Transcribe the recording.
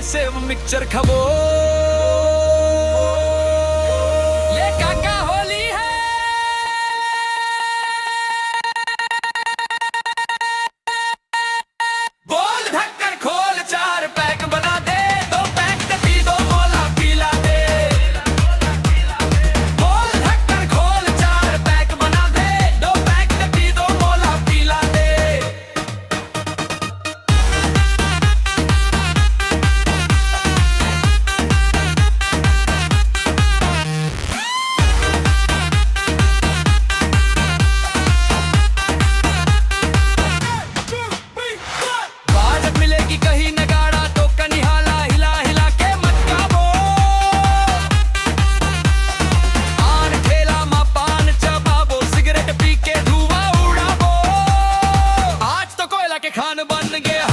Save mixture खबो। ये काका होली है, बोल ढक्कन खोल, 4 पैक बना दे, 2 पैक ते पी, 2 मोला पिला दे। बोल ढक्कन खोल, 4 पैक बना दे, 2 पैक ते पी, 2 मोला पिला दे। बाजट मिलेगी कहीं नगाड़ा तो कनिहाला, हिला हिला के मत गावो। आन ठेला मा पान चबावो, सिगरेट पी के धुआं उड़ावो। आज तो कोयला के खान बन गया